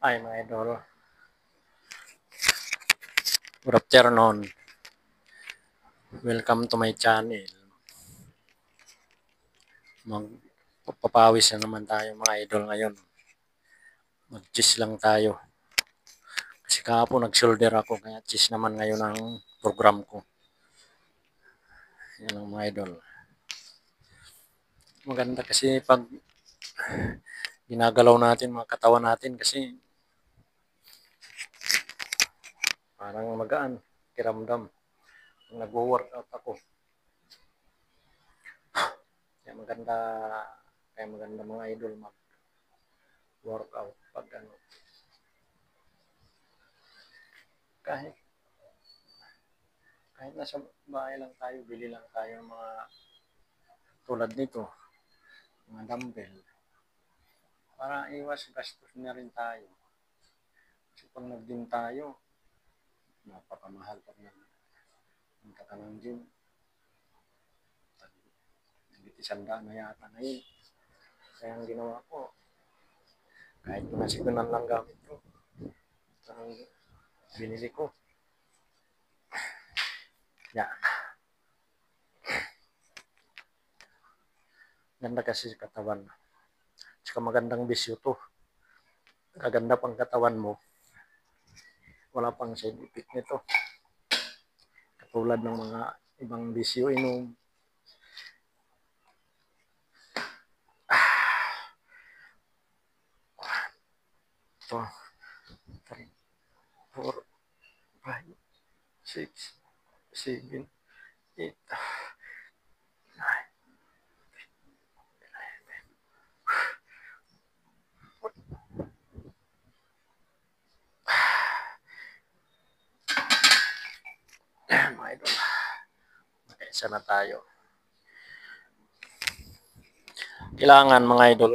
Ay, mga idol. Good afternoon. Welcome to my channel. Magpapawis na naman tayo mga idol ngayon. Mag-cheese lang tayo. Kasi kahapon nag-shoulder ako, kaya cheese naman ngayon ang program ko. Yan ang mga idol. Maganda kasi pag ginagalaw natin mga katawan natin kasi parang magaan, kiramdam. Nag-workout ako. Kaya maganda mga idol mag-workout pag ano. Kahit nasa bahay lang tayo, bili lang tayo ng mga tulad nito, mga dumbbell. Para iwas gastos na rin tayo. Kasi pag nag-gym tayo, napakamahal pag nagpunta ka ng gym. Isandaan na yata ngayon. Kaya ang ginawa ko, kahit pinasikunan lang gamit ko, ang binili ko. Yan. Ganda kasi sa katawan. Saka magandang bisyo to. Kaganda pang katawan mo. Wala pang side effect nito. Katulad ng mga ibang bisyo inom. Ito. 3, 4, 5, 6, 7, 8, 9. Mga idol. Makaisa na tayo. Kailangan mga idol,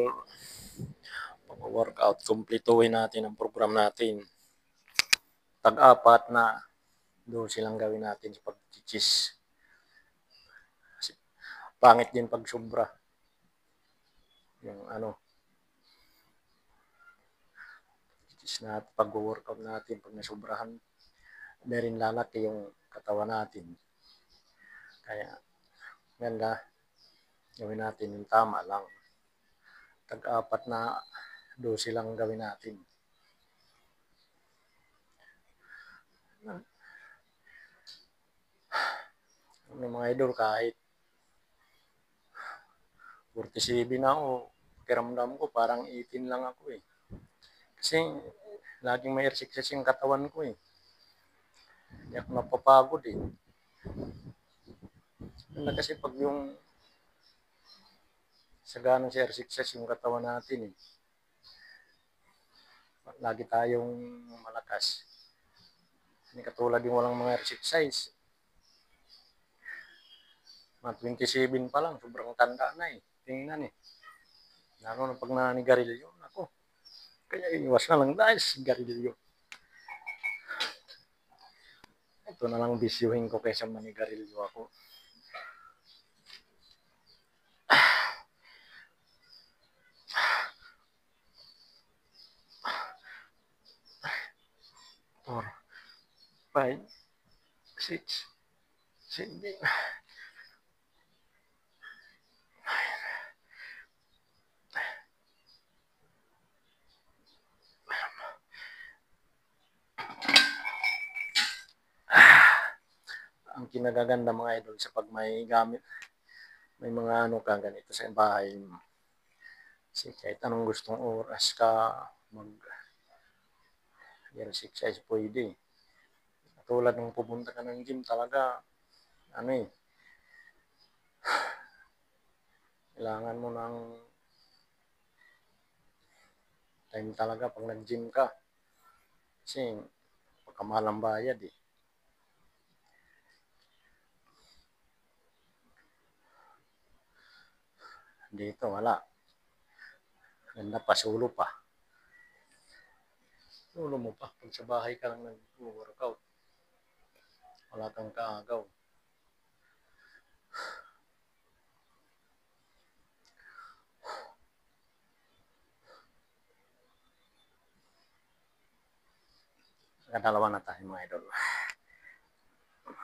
pag-workout, kumplituhin natin ang program natin. Tag-apat na doon silang gawin natin sa pag-cheese. Pangit din pag sobra. Yung cheese natin, pag-workout natin, pag nasobrahan, na rin lalaki yung katawan natin. Kaya, ganda, gawin natin yung tama lang. Tag-apat na dosi lang gawin natin. Mga idol, kahit 47 na ako, kiramdam ko parang 18 lang ako eh. Kasi laging may exercise yung katawan ko eh. Hindi ako napapagod eh. Kasi pag yung sagana sa exercise yung katawan natin eh. Lagi tayong malakas. Hindi katulad yung walang mga exercise. Mga 27 pa lang, sobrang tanda na eh. Tingnan eh. Lalo na pag nanigarilyo, ako. Kaya iwas na lang dahil sigarilyo. Ito na lang bisyuhin ko kaysa manigarilyo ako. Four, 5, 6, 7, ang kinagaganda mga idol sa pag may gamit, may mga ka ganito sa bahay. Kasi kahit anong gustong oras ka mag-exercise pwede. Katulad nung pupunta ka ng gym talaga, kailangan mo ng time talaga pag nag-gym ka. Kasi pagkamahal ang bayad eh. Dito wala. Ganda pa, solo pa. Solo mo pa. Pag sa bahay ka lang nag-workout, wala kang kaagaw. Nakadalawa na tayo mga idol.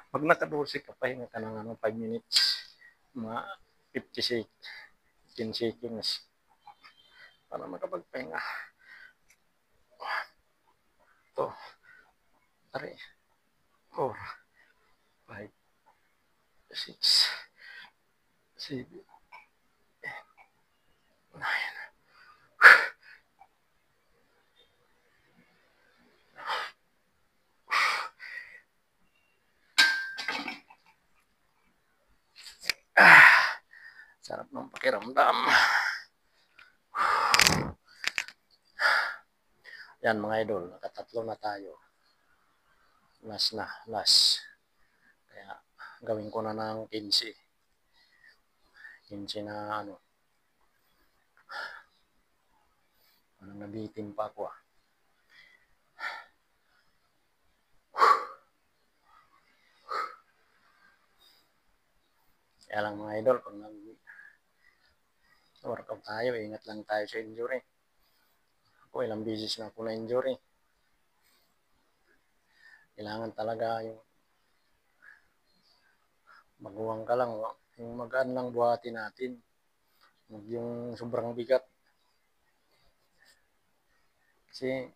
Pag naka-12 ka, pahinga ka ng 5 minutes. Mga 50 10 seconds. Para makapagpahinga. 2, 3, 4, 5, 6, 7, 9. Sarap ng pakiramdam. Yan mga idol, nakatatlo na tayo. Last. Kaya gawin ko na ng 15. 15 na ano. Parang nabitin pa ako ah. Kaya lang mga idol, pag nag-workout tayo, ingat lang tayo sa injury. Ako ilang beses na ako na injury. Kailangan talaga yung maguwang ka lang, yung magaan lang buhatin natin. Huwag yung sobrang bigat. Kasi